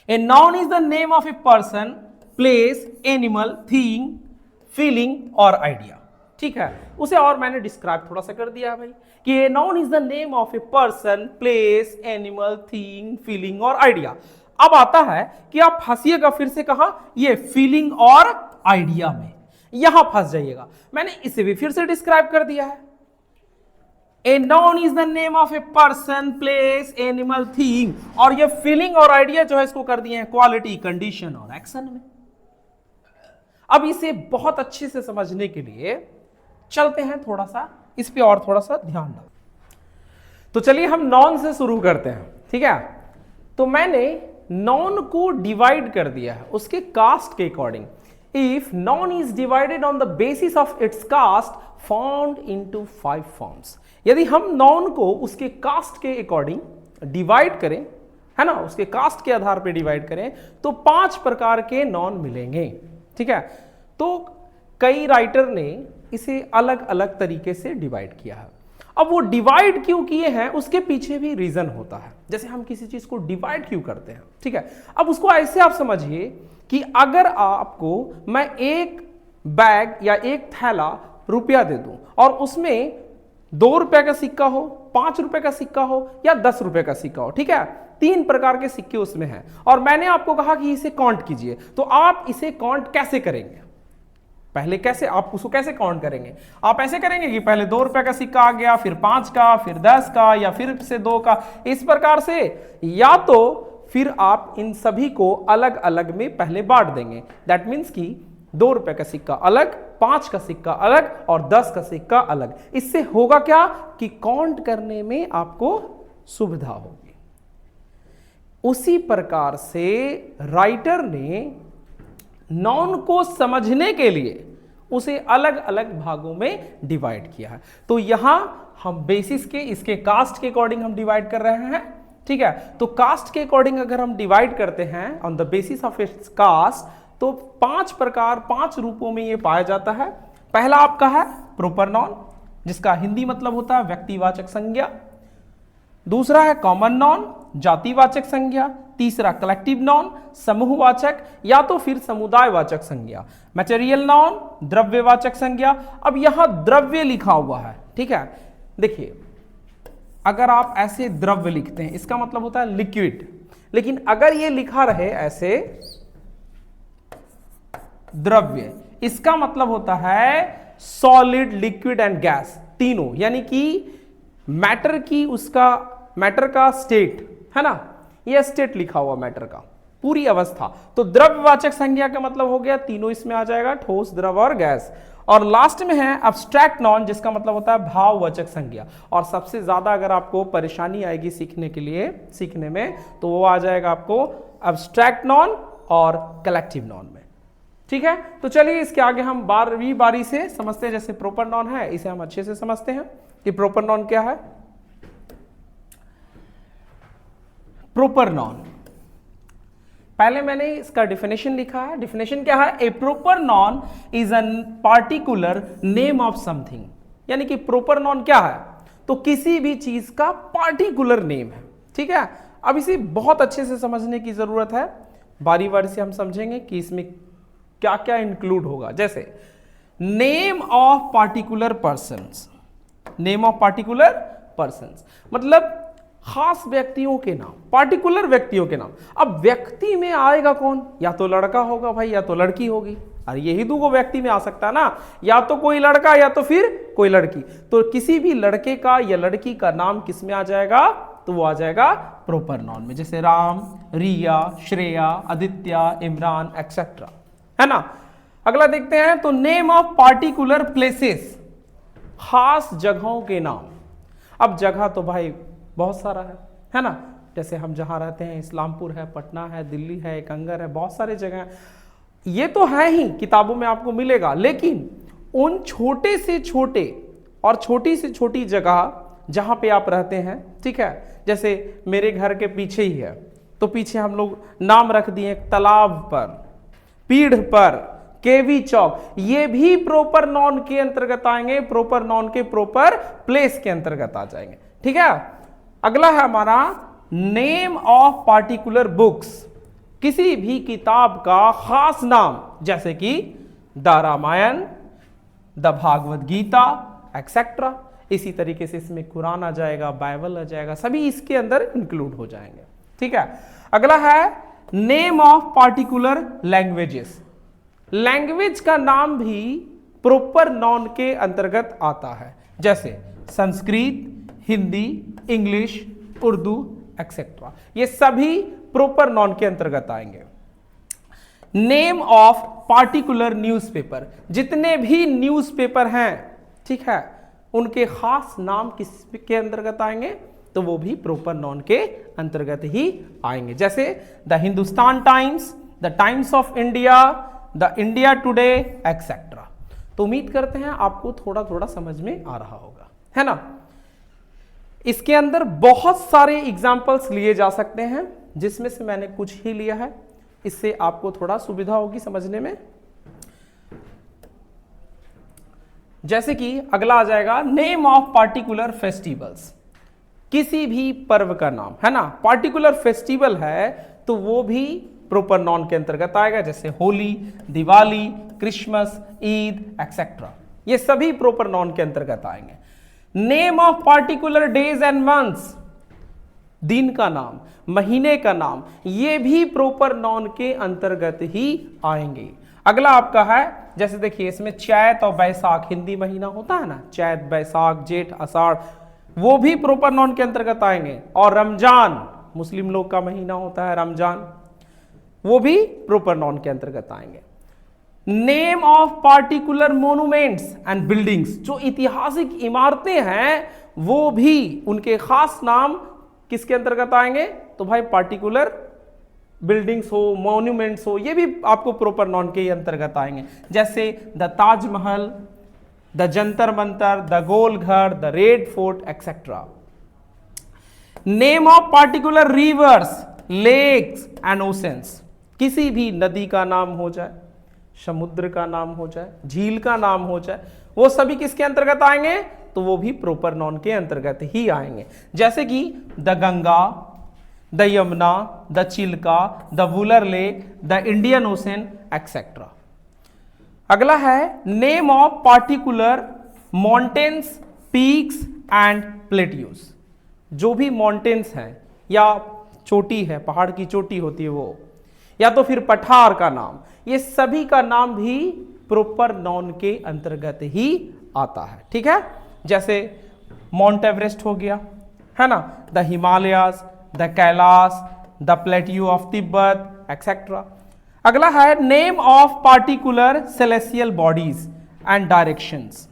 A noun is the name of a person, place, animal, thing, feeling और आइडिया। ठीक है, उसे और मैंने डिस्क्राइब थोड़ा सा कर दिया है भाई कि a noun is the name of a person, place, animal, thing, feeling और आइडिया। अब आता है कि आप फंसिएगा फिर से कहां, ये फीलिंग और आइडिया में, यहां फंस जाइएगा। मैंने इसे भी फिर से डिस्क्राइब कर दिया है। A noun is the name of a person, place, animal, thing, और ये फीलिंग और आइडिया जो है इसको कर दिए हैं क्वालिटी, कंडीशन और एक्शन में। अब इसे बहुत अच्छे से समझने के लिए चलते हैं थोड़ा सा इस पे और थोड़ा सा ध्यान दो। तो चलिए हम नॉन से शुरू करते हैं। ठीक है, तो मैंने नॉन को डिवाइड कर दिया है उसके कास्ट के according. If noun is divided on the basis of its caste found into 5 forms. यदि हम नॉन को उसके कास्ट के अकॉर्डिंग डिवाइड करें, है ना, उसके कास्ट के आधार पर डिवाइड करें, तो 5 प्रकार के नॉन मिलेंगे। ठीक है, तो कई राइटर ने इसे अलग अलग तरीके से डिवाइड किया है। अब वो डिवाइड क्यों किए हैं उसके पीछे भी रीजन होता है, जैसे हम किसी चीज को डिवाइड क्यों करते हैं। ठीक है, अब उसको ऐसे आप समझिए कि अगर आपको मैं एक बैग या एक थैला रुपया दे दूं और उसमें 2 रुपए का सिक्का हो, 5 रुपए का सिक्का हो या 10 रुपए का सिक्का हो, ठीक है, 3 प्रकार के सिक्के उसमें हैं, और मैंने आपको कहा कि इसे काउंट कीजिए, तो आप इसे काउंट कैसे करेंगे? पहले कैसे आप उसको कैसे काउंट करेंगे? आप ऐसे करेंगे कि पहले 2 रुपए का सिक्का आ गया, फिर 5 का, फिर 10 का, या फिर से 2 का, इस प्रकार से, या तो फिर आप इन सभी को अलग अलग में पहले बांट देंगे। दैट मीन्स कि 2 रुपए का सिक्का अलग, 5 का सिक्का अलग और 10 का सिक्का अलग। इससे होगा क्या कि काउंट करने में आपको सुविधा होगी। उसी प्रकार से राइटर ने नॉन को समझने के लिए उसे अलग अलग भागों में डिवाइड किया है। तो यहां हम बेसिस के, इसके कास्ट के अकॉर्डिंग हम डिवाइड कर रहे हैं। ठीक है, तो कास्ट के अकॉर्डिंग अगर हम डिवाइड करते हैं on the basis of its caste, तो 5 प्रकार, 5 रूपों में ये पाया जाता है। पहला आपका है प्रॉपर नॉन, जिसका हिंदी मतलब होता है व्यक्तिवाचक संज्ञा। दूसरा है कॉमन नॉन, जातिवाचक संज्ञा। तीसरा कलेक्टिव नॉन, समूहवाचक या तो फिर समुदायवाचक संज्ञा। मैटेरियल नॉन, द्रव्यवाचक संज्ञा। अब यहां द्रव्य लिखा हुआ है, ठीक है, देखिए अगर आप ऐसे द्रव्य लिखते हैं इसका मतलब होता है लिक्विड, लेकिन अगर ये लिखा रहे ऐसे द्रव्य, इसका मतलब होता है सॉलिड, लिक्विड एंड गैस, तीनों, यानी कि मैटर की, उसका मैटर का स्टेट है ना, ये स्टेट लिखा हुआ मैटर का, पूरी अवस्था। तो द्रव्यवाचक संज्ञा का मतलब हो गया तीनों इसमें आ जाएगा, ठोस, द्रव और गैस। और लास्ट में है अब्स्ट्रैक्ट नॉन, जिसका मतलब होता है भाववाचक संज्ञा। और सबसे ज्यादा अगर आपको परेशानी आएगी सीखने के लिए, सीखने में, तो वो आ जाएगा आपको अब्स्ट्रैक्ट नॉन और कलेक्टिव नॉन में। ठीक है, तो चलिए इसके आगे हम बारी से समझते हैं। जैसे प्रोपर नॉन है, इसे हम अच्छे से समझते हैं कि प्रोपर नॉन क्या है। प्रोपर नॉन, पहले मैंने इसका डिफिनेशन लिखा है। डिफिनेशन क्या है? A proper noun is an particular name of something. यानी कि प्रोपर नॉन क्या है? तो किसी भी चीज का पार्टिकुलर नेम है। ठीक है, अब इसे बहुत अच्छे से समझने की जरूरत है। बारी बारी से हम समझेंगे कि इसमें क्या क्या इंक्लूड होगा। जैसे name of particular persons, name of particular persons मतलब खास व्यक्तियों के नाम, पार्टिकुलर व्यक्तियों के नाम। अब व्यक्ति में आएगा कौन? या तो लड़का होगा भाई, या तो लड़की होगी। अरे यही दो व्यक्ति में आ सकता है ना, या तो कोई लड़का या तो फिर कोई लड़की। तो किसी भी लड़के का या लड़की का नाम किस में आ जाएगा? तो वो आ जाएगा प्रोपर नॉन में। जैसे राम, रिया, श्रेया, आदित्य, इमरान एक्सेट्रा, है ना। अगला देखते हैं, तो नेम ऑफ पार्टिकुलर प्लेसेस, खास जगहों के नाम। अब जगह तो भाई बहुत सारा है ना। जैसे हम जहां रहते हैं, इस्लामपुर है, पटना है, दिल्ली है, एकंगर है, बहुत सारे जगह ये तो है ही, किताबों में आपको मिलेगा। लेकिन उन छोटे से छोटे और छोटी से छोटी जगह जहां पे आप रहते हैं, ठीक है, जैसे मेरे घर के पीछे ही है, तो पीछे हम लोग नाम रख दिए तालाब पर, पीढ़ पर, केवी चौक, ये भी प्रोपर नॉन के अंतर्गत आएंगे, प्रोपर नॉन के प्रोपर प्लेस के अंतर्गत आ जाएंगे। ठीक है, अगला है हमारा नेम ऑफ पार्टिकुलर बुक्स, किसी भी किताब का खास नाम, जैसे कि the Ramayana, the Bhagavad Gita etcetera. इसी तरीके से इसमें कुरान आ जाएगा, बाइबल आ जाएगा, सभी इसके अंदर इंक्लूड हो जाएंगे। ठीक है, अगला है name of particular languages, language का नाम भी प्रोपर नॉन के अंतर्गत आता है। जैसे संस्कृत, हिंदी, इंग्लिश, उर्दू एक्सेट्रा, ये सभी प्रोपर नॉन के अंतर्गत आएंगे। नेम ऑफ पार्टिकुलर न्यूज़पेपर, जितने भी न्यूज़पेपर हैं, ठीक है, उनके खास नाम किस के अंतर्गत आएंगे? तो वो भी प्रोपर नॉन के अंतर्गत ही आएंगे। जैसे the Hindustan times, the times of India, the India today etcetera. तो उम्मीद करते हैं आपको थोड़ा थोड़ा समझ में आ रहा होगा, है ना। इसके अंदर बहुत सारे एग्जाम्पल्स लिए जा सकते हैं, जिसमें से मैंने कुछ ही लिया है, इससे आपको थोड़ा सुविधा होगी समझने में। जैसे कि अगला आ जाएगा नेम ऑफ पार्टिकुलर फेस्टिवल्स, किसी भी पर्व का नाम, है ना। पार्टिकुलर फेस्टिवल है तो वो भी प्रोपर नॉन के अंतर्गत आएगा। जैसे होली, दिवाली, क्रिसमस, ईद एक्सेट्रा, ये सभी प्रोपर नॉन के अंतर्गत आएंगे। Name of particular days and months, दिन का नाम, महीने का नाम, ये भी प्रोपर नॉन के अंतर्गत ही आएंगे। अगला आपका है, जैसे देखिए इसमें चैत और बैसाख, हिंदी महीना होता है ना, चैत, बैसाख, जेठ, आषाढ़, वो भी प्रोपर नॉन के अंतर्गत आएंगे। और रमजान, मुस्लिम लोग का महीना होता है रमजान, वो भी प्रोपर नॉन के अंतर्गत आएंगे। Name of particular monuments and buildings, जो ऐतिहासिक इमारतें हैं, वो भी उनके खास नाम किसके अंतर्गत आएंगे? तो भाई पार्टिकुलर बिल्डिंग्स हो, मॉन्यूमेंट्स हो, ये भी आपको प्रोपर नॉन के अंतर्गत आएंगे। जैसे the Taj Mahal, the Jantar Mantar, the Gol Ghar, the Red Fort etcetera. Name of particular rivers, lakes and oceans, किसी भी नदी का नाम हो जाए, समुद्र का नाम हो जाए, झील का नाम हो जाए, वो सभी किसके अंतर्गत आएंगे? तो वो भी प्रोपर नॉन के अंतर्गत ही आएंगे। जैसे कि the Ganga, the Yamuna, the Chilka, the Wular Lake, the Indian Ocean etcetera. अगला है name of particular mountains, peaks and plateaus, जो भी माउंटेन्स हैं या चोटी है, पहाड़ की चोटी होती है वो, या तो फिर पठार का नाम, ये सभी का नाम भी प्रोपर नॉन के अंतर्गत ही आता है। ठीक है, जैसे माउंट एवरेस्ट हो गया, है ना, the Himalayas, the Kailash, the plateau of Tibet etcetera. अगला है name of particular celestial bodies and directions.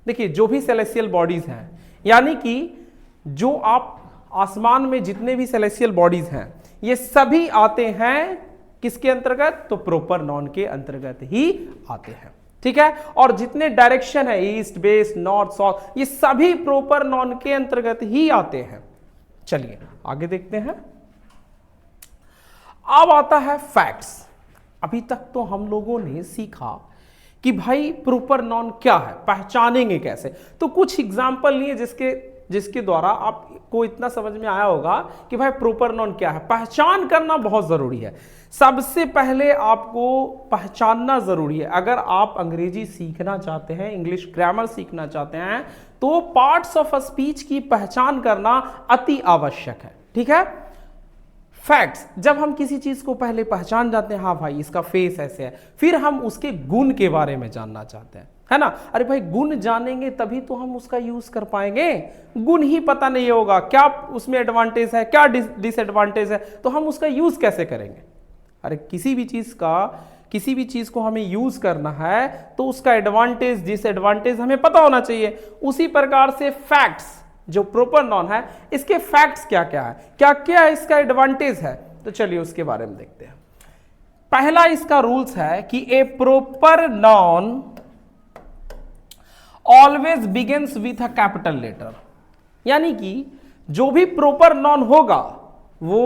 देखिए जो भी सेलेस्टियल बॉडीज हैं, यानी कि जो आप आसमान में जितने भी सेलेस्टियल बॉडीज हैं ये सभी आते हैं किसके अंतर्गत, तो प्रोपर नॉन के अंतर्गत ही आते हैं, ठीक है। और जितने डायरेक्शन है ईस्ट वेस्ट नॉर्थ साउथ ये सभी प्रोपर नॉन के अंतर्गत ही आते हैं। चलिए आगे देखते हैं। अब आता है फैक्ट्स। अभी तक तो हम लोगों ने सीखा कि भाई प्रोपर नॉन क्या है, पहचानेंगे कैसे। तो कुछ एग्जाम्पल लिए जिसके द्वारा आपको इतना समझ में आया होगा कि भाई प्रोपर नॉन क्या है। पहचान करना बहुत जरूरी है। सबसे पहले आपको पहचानना जरूरी है। अगर आप अंग्रेजी सीखना चाहते हैं, इंग्लिश ग्रामर सीखना चाहते हैं, तो पार्ट्स ऑफ अ स्पीच की पहचान करना अति आवश्यक है, ठीक है। फैक्ट्स, जब हम किसी चीज को पहले पहचान जाते हैं, हाँ भाई इसका फेस ऐसे है, फिर हम उसके गुण के बारे में जानना चाहते हैं, है ना। अरे भाई गुण जानेंगे तभी तो हम उसका यूज कर पाएंगे। गुण ही पता नहीं होगा क्या उसमें एडवांटेज है क्या डिसएडवांटेज है, तो हम उसका यूज कैसे करेंगे। अरे किसी भी चीज को हमें यूज करना है तो उसका एडवांटेज डिसएडवांटेज हमें पता होना चाहिए। उसी प्रकार से फैक्ट्स जो प्रोपर नॉन है, इसके फैक्ट्स क्या क्या है, क्या क्या इसका एडवांटेज है, तो चलिए उसके बारे में देखते हैं। पहला इसका रूल्स है कि a proper noun always begins with a capital letter. यानी कि जो भी प्रोपर नॉन होगा वो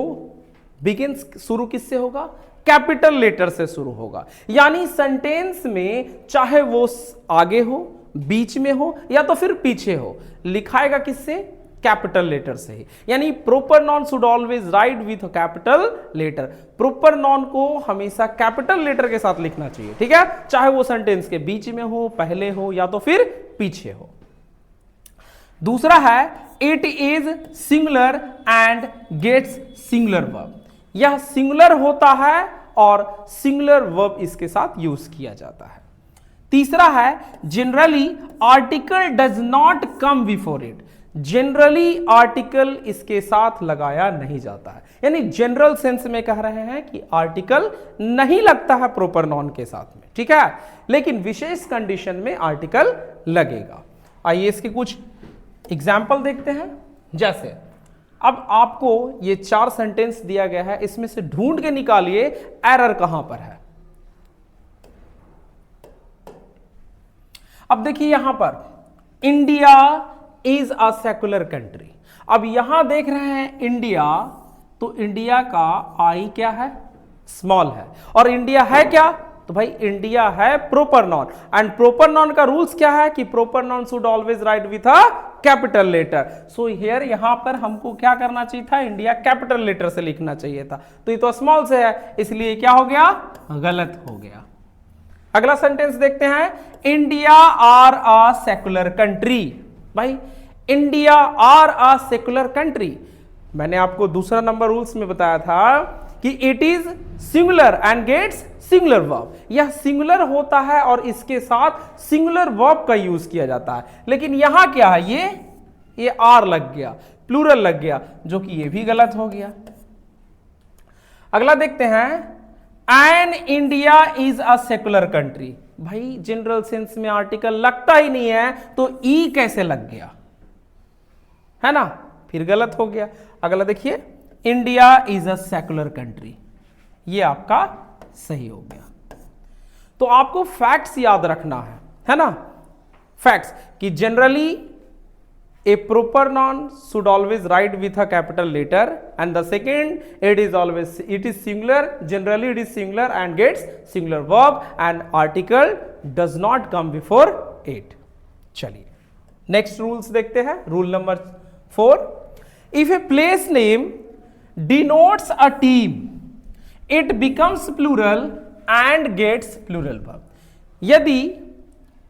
बिगिंस शुरू किससे होगा, कैपिटल लेटर से शुरू होगा। यानी सेंटेंस में चाहे वो आगे हो, बीच में हो या तो फिर पीछे हो, लिखाएगा किससे, कैपिटल लेटर से ही। यानी proper noun should always write with capital letter. Proper noun को हमेशा कैपिटल लेटर के साथ लिखना चाहिए, ठीक है, चाहे वो सेंटेंस के बीच में हो, पहले हो या तो फिर पीछे हो। दूसरा है it is singular and gets singular verb. यह सिंगुलर होता है और सिंगुलर वर्ब इसके साथ यूज किया जाता है। तीसरा है generally article does not come before it. Generally article इसके साथ लगाया नहीं जाता है। यानी जनरल सेंस में कह रहे हैं कि आर्टिकल नहीं लगता है प्रोपर नॉन के साथ में, ठीक है, लेकिन विशेष कंडीशन में आर्टिकल लगेगा। आइए इसके कुछ एग्जाम्पल देखते हैं। जैसे अब आपको ये 4 सेंटेंस दिया गया है, इसमें से ढूंढ के निकालिए एरर कहां पर है। अब देखिए यहां पर India is a secular country. अब यहां देख रहे हैं इंडिया, तो इंडिया का आई क्या है, स्मॉल है, और इंडिया है क्या, तो भाई इंडिया है proper noun. And proper noun का रूल्स क्या है कि proper noun should always write with a capital letter. So here यहां पर हमको क्या करना चाहिए था, इंडिया कैपिटल लेटर से लिखना चाहिए था, तो ये तो स्मॉल से है, इसलिए क्या हो गया, गलत हो गया। अगला सेंटेंस देखते हैं, India are a secular country. भाई India are a secular country, मैंने आपको दूसरा नंबर रूल्स में बताया था कि it is singular and gets singular verb. यह सिंगुलर होता है और इसके साथ सिंगुलर वर्ब का यूज किया जाता है, लेकिन यहां क्या है, ये आर लग गया, प्लूरल लग गया, जो कि ये भी गलत हो गया। अगला देखते हैं, and India is a secular country. भाई जनरल सेंस में आर्टिकल लगता ही नहीं है, तो ई कैसे लग गया, है ना, फिर गलत हो गया। अगला देखिए, India is a secular country, ये आपका सही हो गया। तो आपको फैक्ट्स याद रखना है ना, फैक्ट्स कि generally a proper noun should always write with a capital letter, and the second it is singular, generally it is singular and gets singular verb, and article does not come before it। चलिए next rules देखते हैं। Rule number 4, if a place name denotes a team it becomes plural and gets plural verb। यदि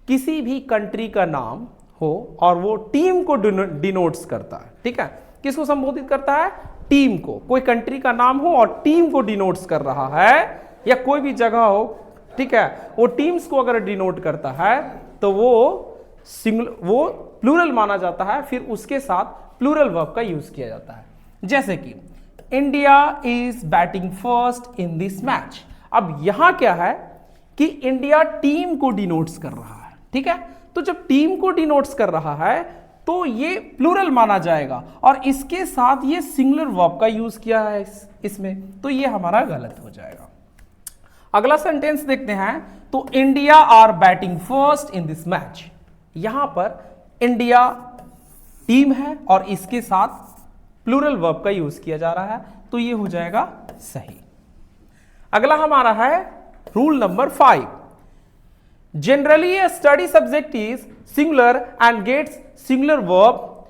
किसी भी country का नाम हो और वो टीम को डिनोट्स करता है, ठीक है, किसको संबोधित करता है, टीम को। कोई कंट्री का नाम हो और टीम को डिनोट्स कर रहा है, या कोई भी जगह हो, ठीक है, वो टीम्स को अगर डिनोट करता है तो वो प्लूरल माना जाता है, फिर उसके साथ प्लूरल वर्ब का यूज किया जाता है। जैसे कि India is batting first in this match. अब यहां क्या है कि इंडिया टीम को डिनोट्स कर रहा है, ठीक है। तो जब टीम को डिनोट्स कर रहा है तो ये प्लूरल माना जाएगा और इसके साथ ये सिंगुलर वर्ब का यूज किया है इसमें, तो ये हमारा गलत हो जाएगा। अगला सेंटेंस देखते हैं। तो India are batting first in this match. यहां पर इंडिया टीम है और इसके साथ प्लूरल वर्ब का यूज किया जा रहा है, तो ये हो जाएगा सही। अगला हमारा है rule number 5। Generally a study subject is singular and gets singular verb.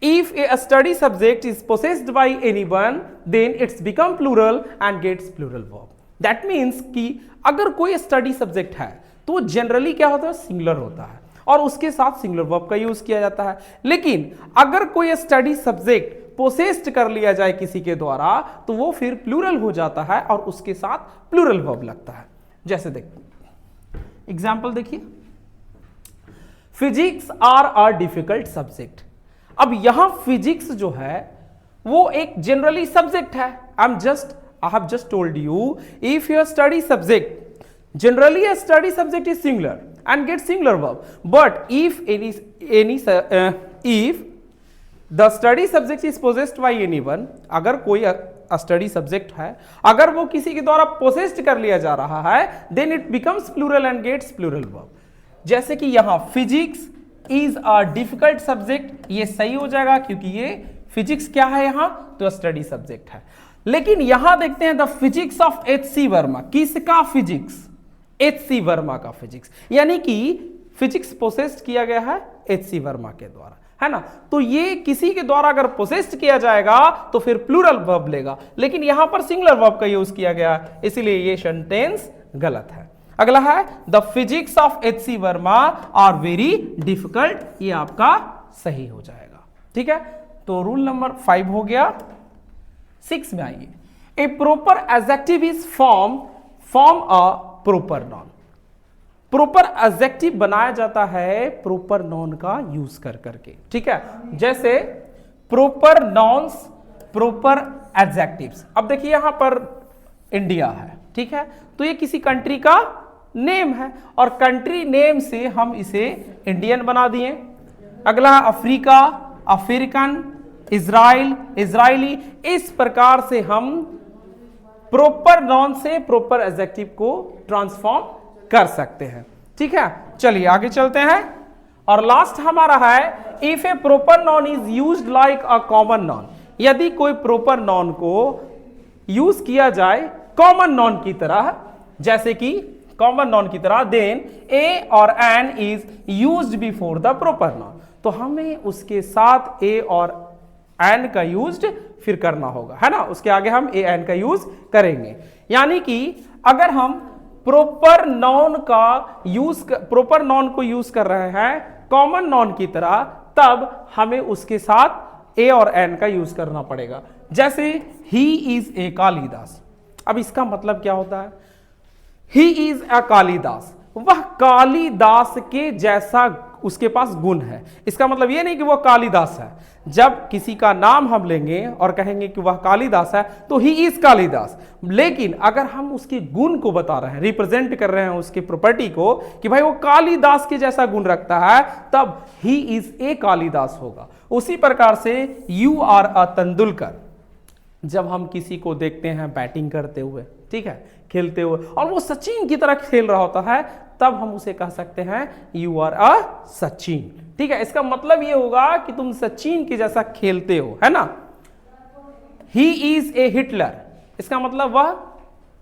If a study subject is possessed by anyone, then it's become plural and gets plural verb. That means कि अगर कोई स्टडी सब्जेक्ट है तो generally क्या होता है, singular होता है और उसके साथ सिंगुलर वर्ब का यूज किया जाता है। लेकिन अगर कोई स्टडी सब्जेक्ट पोसेस्ड कर लिया जाए किसी के द्वारा तो वो फिर प्लूरल हो जाता है और उसके साथ प्लूरल वर्ब लगता है। जैसे देखिए एग्जाम्पल देखिए, physics are a difficult subject. अब यहां फिजिक्स जो है वो एक जनरली सब्जेक्ट है। I have just told you, if your study subject, generally a study subject is singular and gets singular verb, but if if the study subject is possessed by anyone, अगर कोई study subject है अगर वो किसी के द्वारा possessed कर लिया जा रहा है, then it becomes plural and gets plural verb. जैसे कि यहां physics is a difficult subject, ये सही हो जाएगा क्योंकि ये फिजिक्स क्या है यहां तो स्टडी सब्जेक्ट है। लेकिन यहां देखते हैं the physics of H.C. Verma. किसका फिजिक्स? H.C. वर्मा का फिजिक्स, यानी कि फिजिक्स पोसेस्ड किया गया है H.C. वर्मा के द्वारा, है ना। तो ये किसी के द्वारा अगर पोसेस्ड किया जाएगा तो फिर प्लूरल वर्ब लेगा, लेकिन यहां पर सिंगुलर वर्ब का यूज किया गया, इसीलिए ये सेंटेंस गलत है। अगला है the physics of H.C. Verma are very difficult, ये आपका सही हो जाएगा, ठीक है। तो रूल नंबर 5 हो गया। 6 में आइए। A proper adjective is form a proper noun. Proper adjective बनाया जाता है प्रोपर नॉन का यूज कर करके, ठीक है। जैसे प्रोपर नॉन्स, प्रोपर एडजेक्टिव्स। अब देखिए यहां पर इंडिया है, ठीक है, तो ये किसी कंट्री का नेम है और कंट्री नेम से हम इसे इंडियन बना दिए। अगला अफ्रीका, अफ्रीकन, इजराइल, इजराइली। इस प्रकार से हम प्रॉपर नॉन से प्रॉपर एडजेक्टिव को ट्रांसफॉर्म कर सकते हैं, ठीक है। चलिए आगे चलते हैं और लास्ट हमारा है if A proper noun is used like a common noun. यदि कोई प्रॉपर नॉन को यूज किया जाए कॉमन नॉन की तरह, जैसे कि कॉमन नॉन की तरह, देन ए और an is used before the proper noun, तो हमें उसके साथ ए और एन का यूज फिर करना होगा, है ना। उसके आगे हम ए एन का यूज करेंगे। यानी कि अगर हम प्रॉपर नॉन को यूज कर रहे हैं कॉमन नॉन की तरह, तब हमें उसके साथ ए और एन का यूज करना पड़ेगा। जैसे ही इज ए कालिदास। अब इसका मतलब क्या होता है? ही इज अ कालिदास, वह कालिदास के जैसा उसके पास गुण है। इसका मतलब यह नहीं कि वह कालिदास है। जब किसी का नाम हम लेंगे और कहेंगे कि वह कालिदास है तो ही इज कालिदास, लेकिन अगर हम उसके गुण को बता रहे हैं, रिप्रेजेंट कर रहे हैं उसके प्रॉपर्टी को कि भाई वो कालिदास के जैसा गुण रखता है, तब ही इज ए कालिदास होगा। उसी प्रकार से यू आर अ तेंदुलकर। जब हम किसी को देखते हैं बैटिंग करते हुए, ठीक है, खेलते हुए, और वो सचिन की तरह खेल रहा होता है, तब हम उसे कह सकते हैं यू आर अ सचिन, ठीक है। इसका मतलब ये होगा कि तुम सचिन के जैसा खेलते हो, है ना। ही इज ए हिटलर, इसका मतलब वह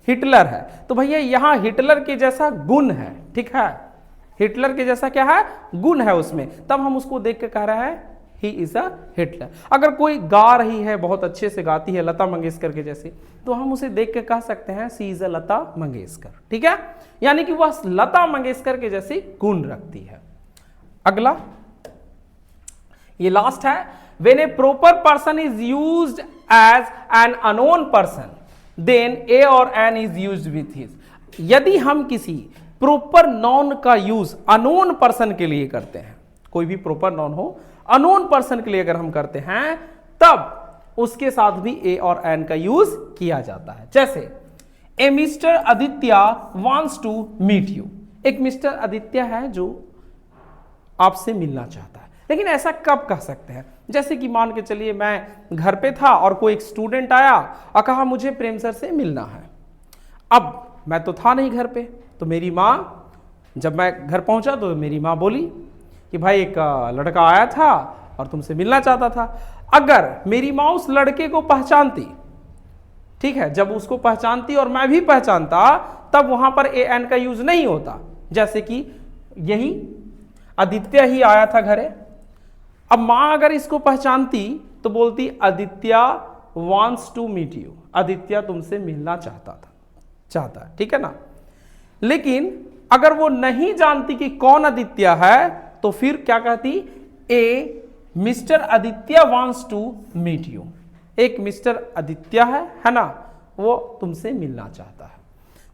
हिटलर है। तो भैया यहां हिटलर के जैसा गुण है, ठीक है, हिटलर के जैसा क्या है, गुण है उसमें, तब हम उसको देख के कह रहे हैं ही इज अ हिटलर। अगर कोई गा रही है, बहुत अच्छे से गाती है, लता मंगेशकर के जैसे, तो हम उसे देख के कह सकते हैं सी इज अ लता मंगेशकर, ठीक है। यानी कि वह लता मंगेशकर के जैसी गुण रखती है। अगला ये लास्ट है, when a proper person is used as an unknown person then ए और an is used with his. यदि हम किसी प्रॉपर नॉन का यूज अनोन पर्सन के लिए करते हैं, कोई भी प्रॉपर नॉन हो, अनोन पर्सन के लिए अगर हम करते हैं, तब उसके साथ भी ए और एन का यूज किया जाता है। जैसे a mister Aditya wants to meet you, एक मिस्टर आदित्य है जो आपसे मिलना चाहता है। लेकिन ऐसा कब कह सकते हैं? जैसे कि मान के चलिए मैं घर पे था और कोई एक स्टूडेंट आया और कहा मुझे प्रेम सर से मिलना है। अब मैं तो था नहीं घर पे, तो मेरी माँ, जब मैं घर पहुंचा तो मेरी माँ बोली कि भाई एक लड़का आया था और तुमसे मिलना चाहता था। अगर मेरी माँ उस लड़के को पहचानती, ठीक है, जब उसको पहचानती और मैं भी पहचानता, तब वहां पर ए एन का यूज नहीं होता। जैसे कि यही आदित्य ही आया था घरे, अब माँ अगर इसको पहचानती तो बोलती Aditya wants to meet you, Aditya तुमसे मिलना चाहता है, ठीक है ना। लेकिन अगर वो नहीं जानती कि कौन आदित्य है तो फिर क्या कहती? A mister Aditya wants to meet you, एक मिस्टर आदित्य है ना, वो तुमसे मिलना चाहता है।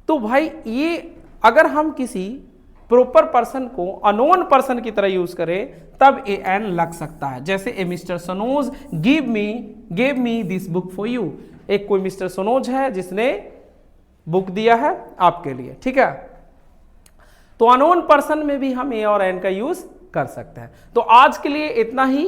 तो भाई ये अगर हम किसी प्रॉपर पर्सन को अनोन पर्सन की तरह यूज करें तब ए एन लग सकता है। जैसे a mister Sanoj gave me this book for you, एक कोई मिस्टर सनोज है जिसने बुक दिया है आपके लिए, ठीक है। तो अनोन पर्सन में भी हम ए और एन का यूज कर सकते हैं। तो आज के लिए इतना ही।